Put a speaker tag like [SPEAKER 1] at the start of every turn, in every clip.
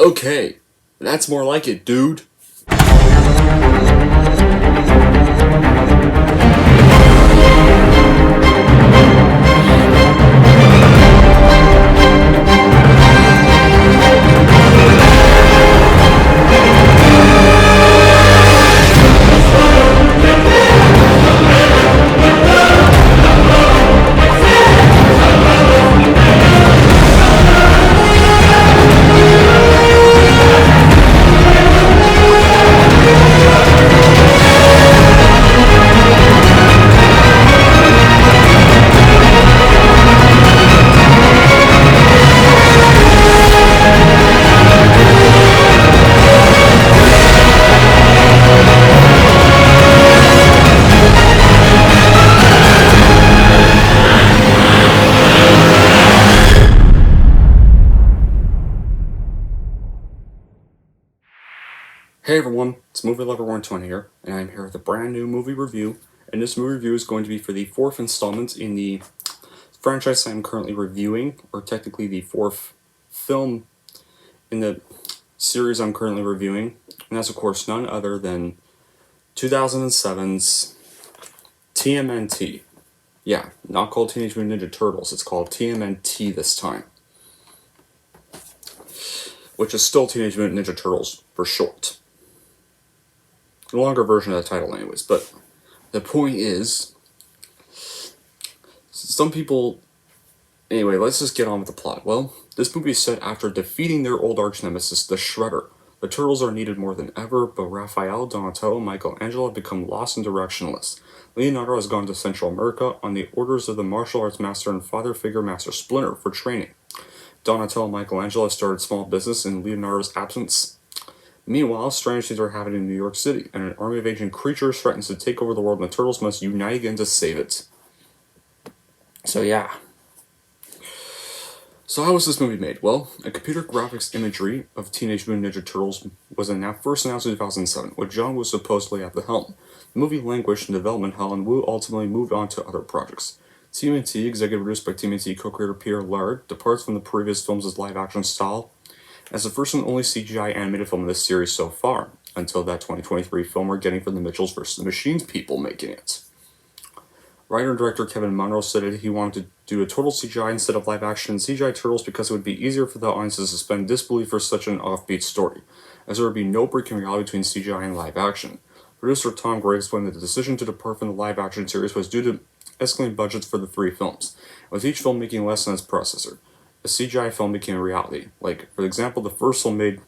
[SPEAKER 1] Okay, that's more like it, dude. Hey everyone, it's Movie Lover 120 here, and I'm here with a brand new movie review, and this movie review is going to be for the fourth installment in the franchise I'm currently reviewing, or technically the fourth film in the series I'm currently reviewing, and that's of course none other than 2007's TMNT. Yeah, not called Teenage Mutant Ninja Turtles, it's called TMNT this time. Which is still Teenage Mutant Ninja Turtles for short. The longer version of the title anyways, but the point is, some people... Anyway, let's just get on with the plot. Well, this movie is set after defeating their old arch-nemesis, the Shredder. The Turtles are needed more than ever, but Raphael, Donatello, and Michelangelo have become lost and directionless. Leonardo has gone to Central America on the orders of the martial arts master and father figure Master Splinter for training. Donatello and Michelangelo have started small business in Leonardo's absence. Meanwhile, strange things are happening in New York City, and an army of ancient creatures threatens to take over the world, and the Turtles must unite again to save it. So yeah. So how was this movie made? Well, a computer graphics imagery of Teenage Mutant Ninja Turtles was first announced in 2007, with John Woo supposedly at the helm. The movie languished in development hell, and Woo ultimately moved on to other projects. Tmnt, executive produced by Tmnt co-creator Peter Laird, departs from the previous films' live-action style as the first and only CGI animated film in this series so far, until that 2023 film we're getting from the Mitchells vs. the Machines people making it. Writer and director Kevin Munro said that he wanted to do a total CGI instead of live-action CGI Turtles because it would be easier for the audience to suspend disbelief for such an offbeat story, as there would be no break in reality between CGI and live-action. Producer Tom Gray explained that the decision to depart from the live-action series was due to escalating budgets for the three films, with each film making less than its predecessor. A CGI film became a reality. Like, for example, the first film made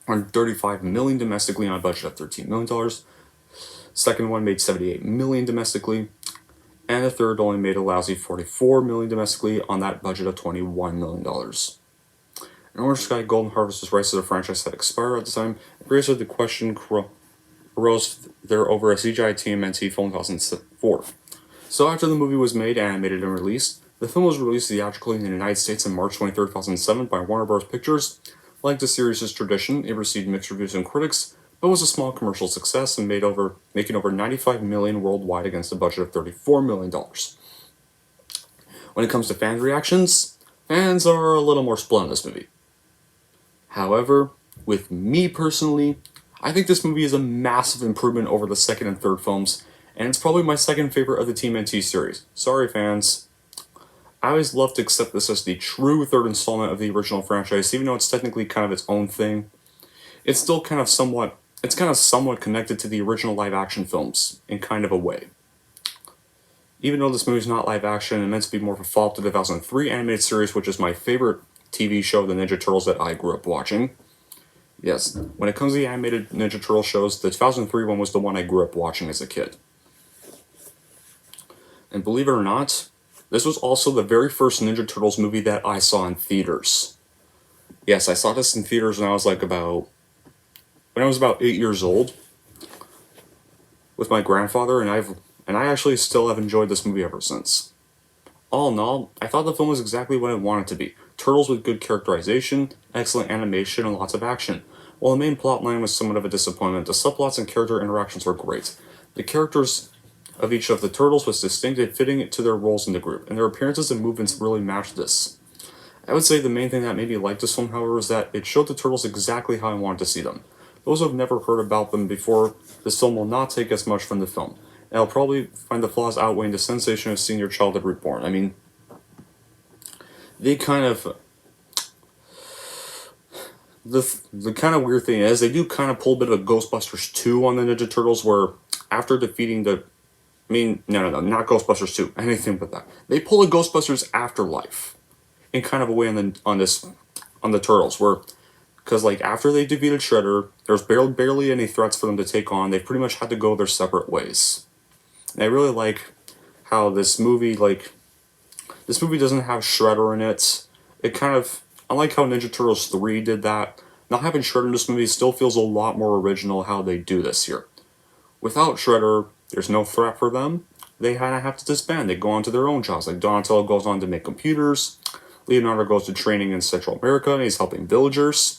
[SPEAKER 1] $135 million domestically on a budget of $13 million. Second one made $78 million domestically. And the third only made a lousy $44 million domestically on that budget of $21 million. An Orange Sky Golden Harvest's rights to the franchise had expired at the time, and Gray said the question arose there over a CGI TMNT film in 2004. So after the movie was made, animated, and released, the film was released theatrically in the United States on March 23, 2007 by Warner Bros. Pictures. Like the series' tradition, it received mixed reviews from critics, but was a small commercial success and making over $95 million worldwide against a budget of $34 million. When it comes to fan reactions, fans are a little more split on this movie. However, with me personally, I think this movie is a massive improvement over the second and third films, and it's probably my second favorite of the TMNT series. Sorry fans. I always love to accept this as the true third installment of the original franchise, even though it's technically kind of its own thing. It's still kind of somewhat connected to the original live-action films, in kind of a way. Even though this movie's not live-action and meant to be more of a follow-up to the 2003 animated series, which is my favorite TV show of the Ninja Turtles that I grew up watching. Yes, when it comes to the animated Ninja Turtle shows, the 2003 one was the one I grew up watching as a kid. And believe it or not, this was also the very first Ninja Turtles movie that I saw in theaters. Yes, I saw this in theaters when I was about 8 years old with my grandfather, and I actually still have enjoyed this movie ever since. All in all, I thought the film was exactly what I wanted to be. Turtles with good characterization, excellent animation, and lots of action. While the main plotline was somewhat of a disappointment, the subplots and character interactions were great. The characters of each of the Turtles was distinct and fitting to their roles in the group, and their appearances and movements really matched this. I would say the main thing that made me like this film, however, is that it showed the Turtles exactly how I wanted to see them. Those who have never heard about them before, this film will not take as much from the film. And I'll probably find the flaws outweighing the sensation of seeing your childhood reborn. I mean, they kind of the kind of weird thing is they do kind of pull a bit of a Ghostbusters 2 on the Ninja Turtles, where after defeating the no, not Ghostbusters 2, anything but that. They pull a Ghostbusters Afterlife in kind of a way on the Turtles, where because like after they defeated Shredder, there's barely any threats for them to take on. They pretty much had to go their separate ways. And I really like how this movie doesn't have Shredder in it. It kind of, I like how Ninja Turtles 3 did that. Not having Shredder in this movie still feels a lot more original how they do this here. Without Shredder, there's no threat for them. They kind of have to disband. They go on to their own jobs. Like Donatello goes on to make computers. Leonardo goes to training in Central America and he's helping villagers.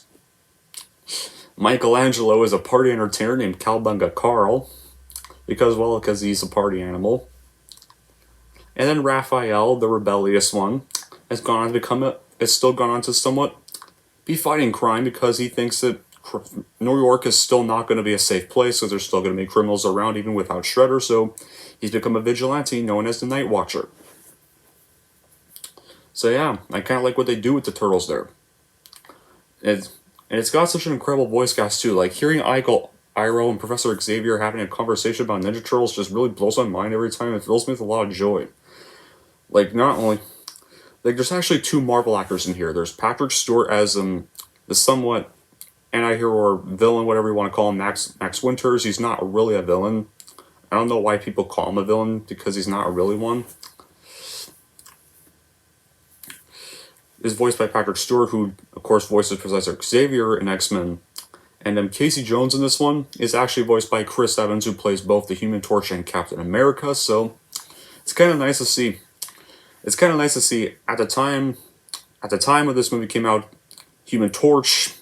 [SPEAKER 1] Michelangelo is a party entertainer named Cowabunga Carl. Because he's a party animal. And then Raphael, the rebellious one, has still gone on to somewhat be fighting crime because he thinks that New York is still not going to be a safe place, so there's still going to be criminals around even without Shredder, so he's become a vigilante known as the Night Watcher. So yeah, I kind of like what they do with the Turtles there. And it's got such an incredible voice cast too, like hearing Iroh and Professor Xavier having a conversation about Ninja Turtles just really blows my mind every time. It fills me with a lot of joy. Like, not only... Like, there's actually two Marvel actors in here. There's Patrick Stewart as the somewhat anti-hero or villain, whatever you want to call him, Max Winters. He's not really a villain. I don't know why people call him a villain, because he's not really one. Is voiced by Patrick Stewart, who, of course, voices Professor Xavier in X-Men. And Casey Jones in this one is actually voiced by Chris Evans, who plays both the Human Torch and Captain America, so it's kind of nice to see. It's kind of nice to see at the time when this movie came out, Human Torch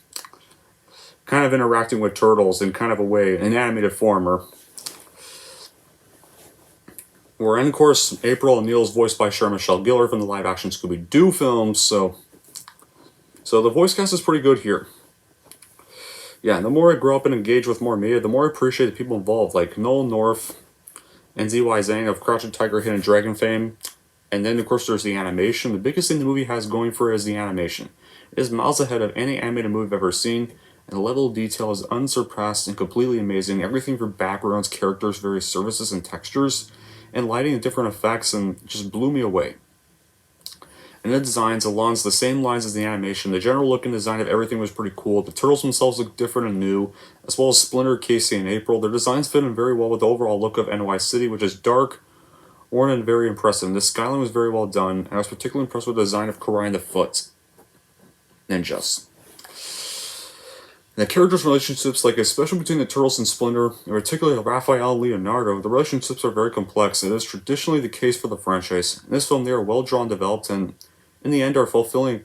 [SPEAKER 1] kind of interacting with Turtles in kind of a way, an animated form. And of course, April O'Neil is voiced by Sarah Michelle Gellar from the live-action Scooby-Doo films, so the voice cast is pretty good here. Yeah, the more I grow up and engage with more media, the more I appreciate the people involved, like Nolan North and Z.Y. Zhang of Crouching Tiger, Hidden Dragon fame. And then, of course, there's the animation. The biggest thing the movie has going for it is the animation. It is miles ahead of any animated movie I've ever seen, and the level of detail is unsurpassed and completely amazing. Everything from backgrounds, characters, various surfaces and textures, and lighting and different effects, and just blew me away. And the designs along the same lines as the animation. The general look and design of everything was pretty cool. The Turtles themselves look different and new, as well as Splinter, Casey, and April. Their designs fit in very well with the overall look of NY City, which is dark, worn, and very impressive. The skyline was very well done, and I was particularly impressed with the design of Karai and the Foot Ninjas. And the characters' relationships, like especially between the Turtles and Splinter, and particularly Raphael and Leonardo, the relationships are very complex, and it is traditionally the case for the franchise. In this film, they are well drawn, developed, and in the end are fulfilling,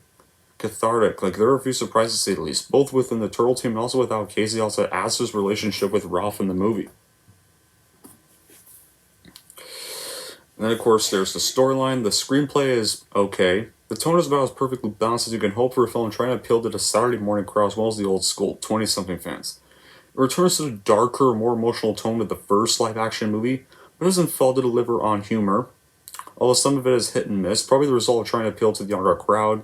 [SPEAKER 1] cathartic. Like, there are a few surprises, to say the least, both within the Turtle team and also with how Casey also adds his relationship with Ralph in the movie. And then, of course, there's the storyline. The screenplay is okay. The tone is about as perfectly balanced as you can hope for a film trying to appeal to the Saturday morning crowd as well as the old school 20-something fans. It returns to the darker, more emotional tone of the first live-action movie, but doesn't fail to deliver on humor, although some of it is hit and miss, probably the result of trying to appeal to the younger crowd.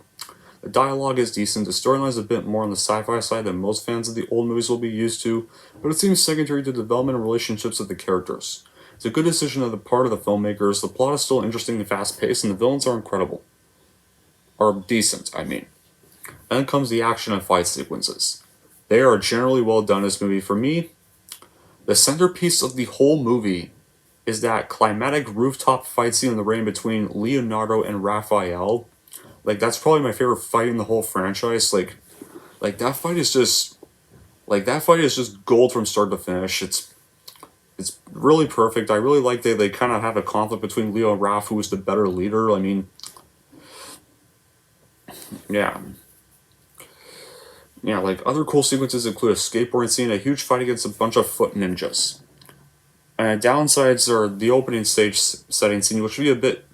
[SPEAKER 1] The dialogue is decent, the storyline is a bit more on the sci-fi side than most fans of the old movies will be used to, but it seems secondary to the development and relationships of the characters. It's a good decision on the part of the filmmakers. The plot is still interesting and fast-paced, and the villains are incredible. Or decent, I mean. Then comes the action and fight sequences. They are generally well done in this movie. For me, the centerpiece of the whole movie is that climatic rooftop fight scene in the rain between Leonardo and Raphael. Like, that's probably my favorite fight in the whole franchise. Like that fight is just gold from start to finish. It's really perfect. I really like that they kind of have a conflict between Leo and Raph, who is the better leader. I mean, yeah. Yeah, like, other cool sequences include a skateboarding scene, a huge fight against a bunch of foot ninjas. And downsides are the opening stage setting scene, which would be a bit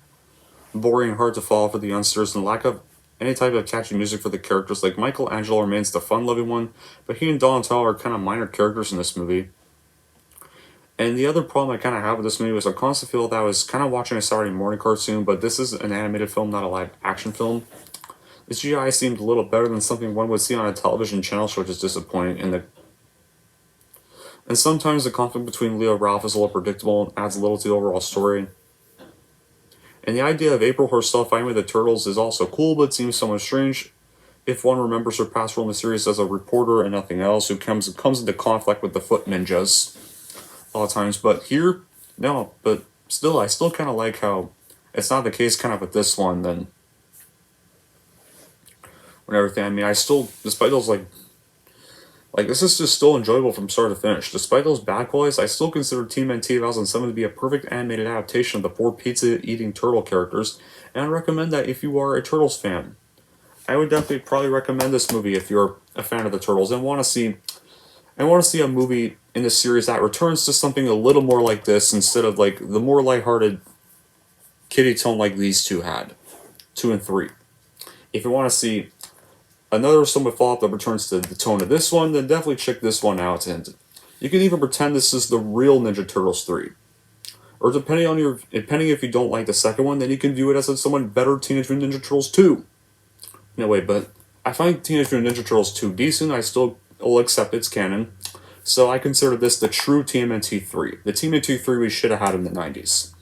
[SPEAKER 1] boring and hard to follow for the youngsters, and the lack of any type of catchy music for the characters. Like, Michelangelo remains the fun-loving one, but he and Donatello are kind of minor characters in this movie. And the other problem I kind of have with this movie was I constantly feel that I was kind of watching a Saturday morning cartoon, but this is an animated film, not a live action film. The CGI seemed a little better than something one would see on a television channel, which is disappointing. And sometimes the conflict between Leo and Ralph is a little predictable and adds a little to the overall story. And the idea of April herself fighting with the Turtles is also cool, but seems somewhat strange if one remembers her past role in the series as a reporter and nothing else, who comes into conflict with the Foot Ninjas a lot of times. But here, no. But still, I still kind of like how it's not the case kind of with this one, then. And everything. I mean, I still, despite those, like, this is just still enjoyable from start to finish. Despite those bad qualities, I still consider Tmnt 2007 to be a perfect animated adaptation of the four pizza-eating turtle characters, and I recommend that if you are a Turtles fan. I would definitely probably recommend this movie if you're a fan of the Turtles and want to see a movie in the series that returns to something a little more like this instead of like the more lighthearted kiddie tone like these two had, 2 and 3. If you want to see another somewhat follow-up that returns to the tone of this one, then definitely check this one out. And you can even pretend this is the real Ninja Turtles 3. Or depending if you don't like the second one, then you can view it as a somewhat better Teenage Mutant Ninja Turtles 2. No way, but I find Teenage Mutant Ninja Turtles 2 decent. I still will accept its canon. So I consider this the true TMNT 3. The TMNT 3 we should have had in the 90s.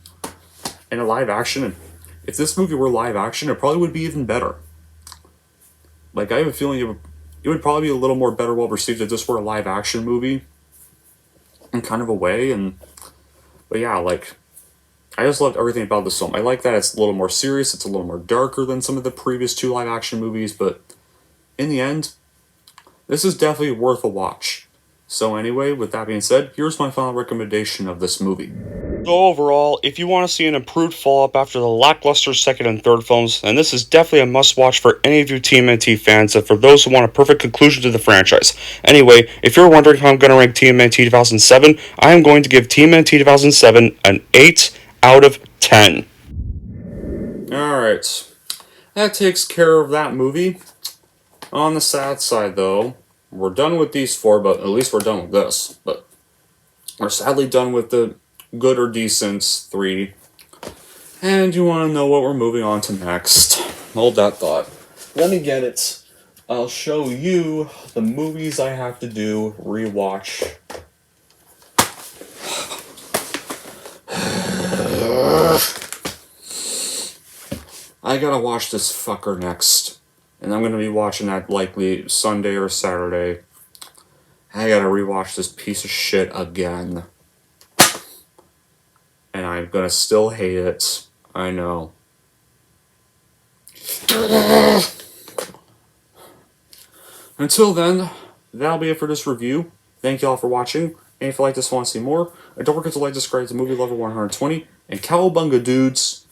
[SPEAKER 1] And a live action, if this movie were live action, it probably would be even better. Like, I have a feeling it would probably be a little more better well received if this were a live action movie. In kind of a way, but yeah, like, I just loved everything about this film. I like that it's a little more serious, it's a little more darker than some of the previous 2 live action movies, but in the end, this is definitely worth a watch. So anyway, with that being said, here's my final recommendation of this movie. So overall, if you want to see an improved follow-up after the lackluster second and third films, then this is definitely a must-watch for any of you TMNT fans and for those who want a perfect conclusion to the franchise. Anyway, if you're wondering how I'm going to rank TMNT 2007, I am going to give TMNT 2007 an 8 out of 10. Alright, that takes care of that movie. On the sad side, though, we're done with these 4, but at least we're done with this. But we're sadly done with the good or decent 3. And you want to know what we're moving on to next. Hold that thought. Let me get it. I'll show you the movies I have to do rewatch. I gotta watch this fucker next. And I'm gonna be watching that likely Sunday or Saturday. I gotta rewatch this piece of shit again. And I'm gonna still hate it. I know. Until then, that'll be it for this review. Thank you all for watching. And if you like this and want to see more, don't forget to like, subscribe to Movie Lover 120. And cowabunga, dudes!